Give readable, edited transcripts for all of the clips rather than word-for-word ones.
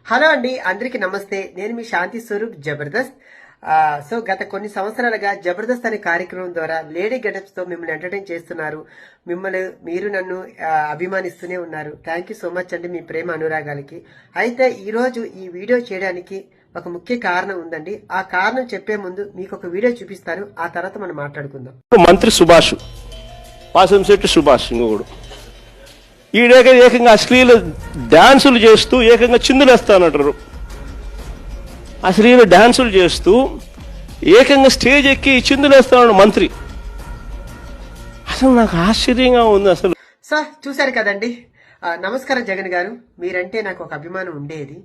Hello అండి, అందరికీ నమస్తే. నేను మీ శాంతి స్వరూప్ జబర్దస్త్. సో గత కొన్ని సంవత్సరాలుగా జబర్దస్త్ అనే కార్యక్రమం ద్వారా లేడీ గెటప్స్ తో మిమ్మల్ని ఎంటర్టైన్ చేస్తున్నారు. మీరు నన్ను అభిమానిస్తూనే ఉన్నారు. థ్యాంక్ యూ సో మచ్ అండి, మీ ప్రేమ అనురాగాలకి. అయితే ఈ రోజు ఈ వీడియో చేయడానికి ఒక ముఖ్య కారణం ఉందండి. ఆ కారణం చెప్పే ముందు మీకు ఒక వీడియో చూపిస్తాను, ఆ తర్వాత మనం మాట్లాడుకుందాం. మంత్రి సుభాష్, వాసంశెట్టి సుభాష్ ఇంకొకడు ఏకంగా అశ్లీల డాన్సులు చేస్తూ ఏకంగా చిందులేస్తానంటారు. అశ్లీల డాన్సులు చేస్తూ ఏకంగా స్టేజ్ ఎక్కి చిందులేస్తాడు మంత్రి. అసలు నాకు ఆశ్చర్యంగా ఉంది అసలు. సార్ చూశారు కదండి. నమస్కారం జగన్ గారు, మీరంటే నాకు ఒక అభిమానం ఉండేది.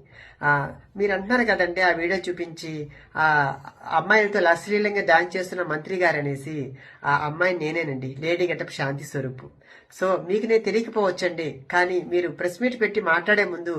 మీరు అంటున్నారు కదండి ఆ వీడియో చూపించి ఆ అమ్మాయిలతో అశ్లీలంగా డాన్స్ చేస్తున్న మంత్రి గారు అనేసి. ఆ అమ్మాయి నేనేనండి, లేడీ గెటప్ శాంతి స్వరూప్. సో మీకు నేను తెలియకపోవచ్చండి, కానీ మీరు ప్రెస్ మీట్ పెట్టి మాట్లాడే ముందు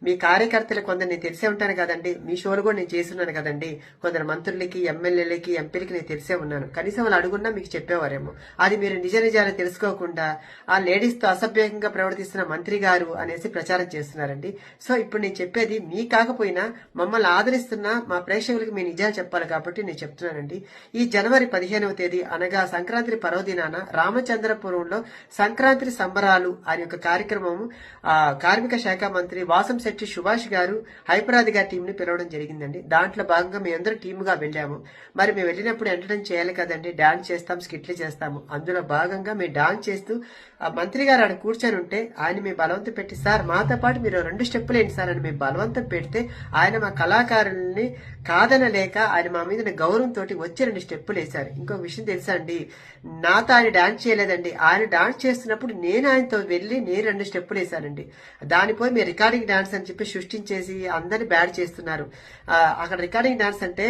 మీ కార్యకర్తలు కొందరు నేను తెలిసే ఉంటాను కదండి. మీ షోలు కూడా నేను చేస్తున్నాను కదండి. కొందరు మంత్రులకి, ఎమ్మెల్యేలకి, ఎంపీలకి నేను తెలిసే ఉన్నాను. కనీసం వాళ్ళు అడుగున్నా మీకు చెప్పేవారేమో. అది మీరు నిజాలు తెలుసుకోకుండా ఆ లేడీస్తో అసభ్యంగా ప్రవర్తిస్తున్న మంత్రి గారు అనేసి ప్రచారం చేస్తున్నారండి. సో ఇప్పుడు నేను చెప్పేది మీ కాకపోయినా మమ్మల్ని ఆదరిస్తున్న మా ప్రేక్షకులకి మీ నిజాలు చెప్పాలి కాబట్టి నేను చెప్తున్నానండి. ఈ జనవరి 15వ తేదీ అనగా సంక్రాంతి పర్వదినాన రామచంద్రపురంలో సంక్రాంతి సంబరాలు అనే ఒక కార్యక్రమం కార్మిక శాఖ మంత్రి వాసంశెట్టి సుభాష్ గారు హైపరాది గారి టీంని పిలవడం జరిగిందండి. దాంట్లో భాగంగా మేము అందరూ టీముగా వెళ్ళాము. మరి మేము వెళ్ళినప్పుడు ఎంటర్టైన్ చేయాలి కదండి, డాన్స్ చేస్తాం, స్కిట్లు చేస్తాము. అందులో భాగంగా మేము డాన్స్ చేస్తూ మంత్రి గారు ఆడ కూర్చొని ఉంటే ఆయన మేము బలవంతం పెట్టి, సార్ మాతో పాటు మీరు 2 స్టెప్పులు ఏంటి సార్ అని మేము బలవంతం పెడితే ఆయన మా కళాకారుల్ని కాదనలేక ఆయన మా మీద గౌరవంతో వచ్చి 2 స్టెప్పులు వేశారు. ఇంకొక విషయం తెలుసా అండి, నాతో ఆయన డాన్స్ చేయలేదండి. ఆయన డాన్స్ చేస్తున్నప్పుడు నేను ఆయనతో వెళ్ళి నేను 2 స్టెప్పులు వేశానండి. దానిపోయి మీరు రికార్డింగ్ డాన్స్ అని చెప్పి సృష్టించేసి అందరినీ బ్యాడ్ చేస్తున్నారు. అక్కడ రికార్డింగ్ డాన్స్ అంటే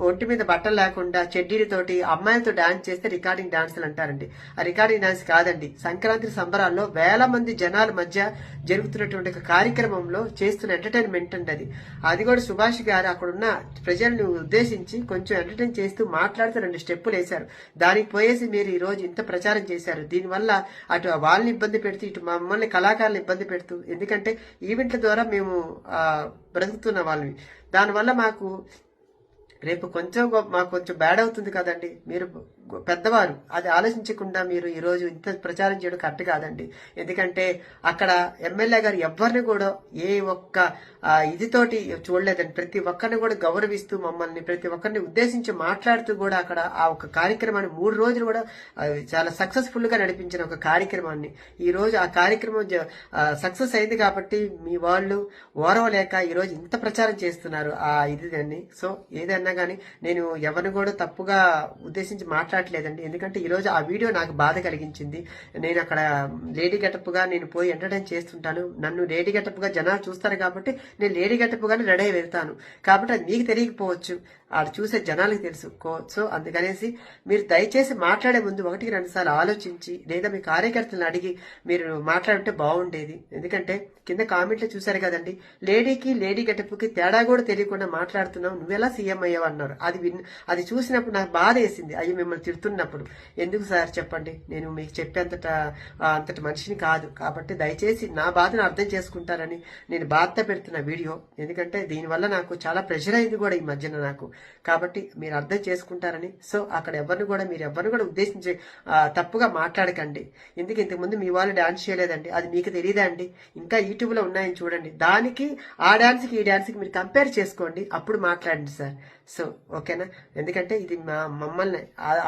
ఒంటి మీద బట్టలు లేకుండా చెడ్డీలతోటి అమ్మాయిలతో డాన్స్ చేస్తే రికార్డింగ్ డాన్సులు అంటారండి. ఆ రికార్డింగ్ డాన్స్ కాదండి. సంక్రాంతి సంబరాల్లో వేల మంది జనాల మధ్య జరుగుతున్నటువంటి ఒక కార్యక్రమంలో చేస్తున్న ఎంటర్టైన్మెంట్ అండి అది కూడా సుభాష్ గారు అక్కడున్న ప్రజలను ఉద్దేశించి కొంచెం ఎంటర్టైన్ చేస్తూ మాట్లాడుతూ 2 స్టెప్పులు వేశారు. దానికి పోయేసి మీరు ఈ రోజు ఇంత ప్రచారం చేశారు. దీనివల్ల అటు వాళ్ళని ఇబ్బంది పెడుతూ ఇటు మమ్మల్ని కళాకారులు ఇబ్బంది పెడుతూ, ఎందుకంటే ఈవెంట్ల ద్వారా మేము బ్రతుకుతున్న వాళ్ళవి. దానివల్ల మాకు రేపు మాకు కొంచెం బ్యాడ్ అవుతుంది కదండి. మీరు పెద్దవారు, అది ఆలోచించకుండా మీరు ఈరోజు ఇంత ప్రచారం చేయడం కరెక్ట్ కాదండి. ఎందుకంటే అక్కడ ఎమ్మెల్యే గారు ఎవరిని కూడా ఏ ఒక్క ఇదితోటి చూడలేదండి. ప్రతి ఒక్కరిని కూడా గౌరవిస్తూ మమ్మల్ని ప్రతి ఒక్కరిని ఉద్దేశించి మాట్లాడుతూ కూడా అక్కడ ఆ ఒక కార్యక్రమాన్ని 3 రోజులు కూడా చాలా సక్సెస్ఫుల్ గా నడిపించిన ఒక కార్యక్రమాన్ని ఈ రోజు ఆ కార్యక్రమం సక్సెస్ అయింది కాబట్టి మీ వాళ్ళు ఓరవలేక ఈ రోజు ఇంత ప్రచారం చేస్తున్నారు ఆ ఇది. సో ఏదన్నా కానీ నేను ఎవరిని కూడా తప్పుగా ఉద్దేశించి మాట్లాడలేదండి. ఎందుకంటే ఈ రోజు ఆ వీడియో నాకు బాధ కలిగించింది. నేను అక్కడ లేడీ గెటప్ గా నేను పోయి ఎంటర్టైన్ చేస్తుంటాను. నన్ను లేడీ గెటప్ గా జనాలు చూస్తారు కాబట్టి నేను లేడీ గెటప్ గానే రెడీ అయి వెళ్తాను. కాబట్టి అది మీకు తెలియకపోవచ్చు, ఆడ చూసే జనాలకు తెలుసు. సో అందుకనేసి మీరు దయచేసి మాట్లాడే ముందు 1-2 సార్లు ఆలోచించి లేదా మీ కార్యకర్తలను అడిగి మీరు మాట్లాడితే బాగుండేది. ఎందుకంటే కింద కామెంట్లో చూశారు కదండి, లేడీ గెటప్కి తేడా కూడా తెలియకుండా మాట్లాడుతున్నావు, నువ్వెలా సీఎం అయ్యావు అన్నారు. అది చూసినప్పుడు నాకు బాధ వేసింది. అయ్యి మిమ్మల్ని తిడుతున్నప్పుడు ఎందుకు సార్ చెప్పండి, నేను మీకు అంతటి మనిషిని కాదు. కాబట్టి దయచేసి నా బాధను అర్థం చేసుకుంటారని నేను బాధ పెడుతున్న వీడియో. ఎందుకంటే దీనివల్ల నాకు చాలా ప్రెషర్ అయింది కూడా ఈ మధ్యన నాకు. కాబట్టి మీరు అర్థం చేసుకుంటారని. సో అక్కడ మీరు ఎవరిని కూడా ఉద్దేశించి తప్పుగా మాట్లాడకండి. ఎందుకు ఇంతకుముందు మీ వాళ్ళు డాన్స్ చేయలేదండి, అది మీకు తెలియదా అండి? ఇంకా యూట్యూబ్ లో ఉన్నాయని చూడండి. దానికి ఆ డాన్స్ కి ఈ డాన్స్ కి మీరు కంపేర్ చేసుకోండి, అప్పుడు మాట్లాడండి సార్. సో ఓకేనా? ఎందుకంటే ఇది మమ్మల్ని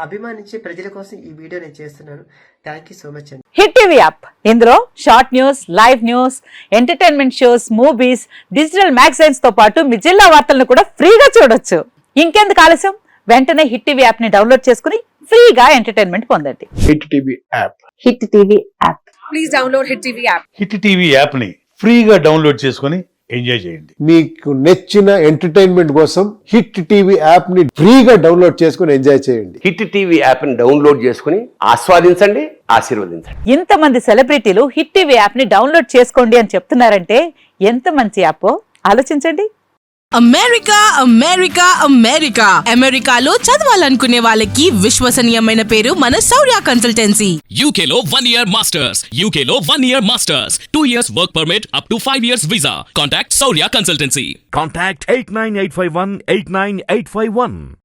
అభిమానించే ప్రజల కోసం ఈ వీడియో నేను చేస్తున్నాను. థ్యాంక్ యూ సో మచ్ అండి. హిట్ టీవీ యాప్, ఇందులో short news, live news, entertainment shows, movies, digital magazines తో పాటు మీ జిల్లా వార్తలను కూడా ఫ్రీగా చూడొచ్చు. ఇంకెందుకు ఆలస్యం, వెంటనే హిట్ టీవీ యాప్ ని డౌన్లోడ్ చేసుకుని ఫ్రీగా ఎంటర్టైన్మెంట్ పొందండి. Hit TV app, hit TV app, please download hit TV app. Hit TV app ని ఫ్రీగా డౌన్లోడ్ చేసుకుని ఎంజాయ్ చేయండి. మీకు నచ్చిన ఎంటర్టైన్మెంట్ కోసం హిట్ టీవీ యాప్ ని ఫ్రీగా డౌన్లోడ్ చేసుకుని ఎంజాయ్ చేయండి. హిట్ టీవీ యాప్ ని డౌన్లోడ్ చేసుకుని ఆస్వాదించండి, ఆశీర్వదించండి. ఇంతమంది సెలబ్రిటీలు హిట్ టీవీ యాప్ ని డౌన్లోడ్ చేసుకోండి అని చెప్తున్నారంటే ఎంత మంచి యాప్ ఆలోచించండి. అమెరికా అమెరికా అమెరికా అమెరికాలో చదవాలనుకునే వాళ్ళకి విశ్వసనీయమైన పేరు మన శౌర్య కన్సల్టెన్సీ. UK లో 1 year masters. UK లో 1 year masters. 2 years work permit up to 5 years visa. Contact Saurya Consultancy. Contact 89851 89851.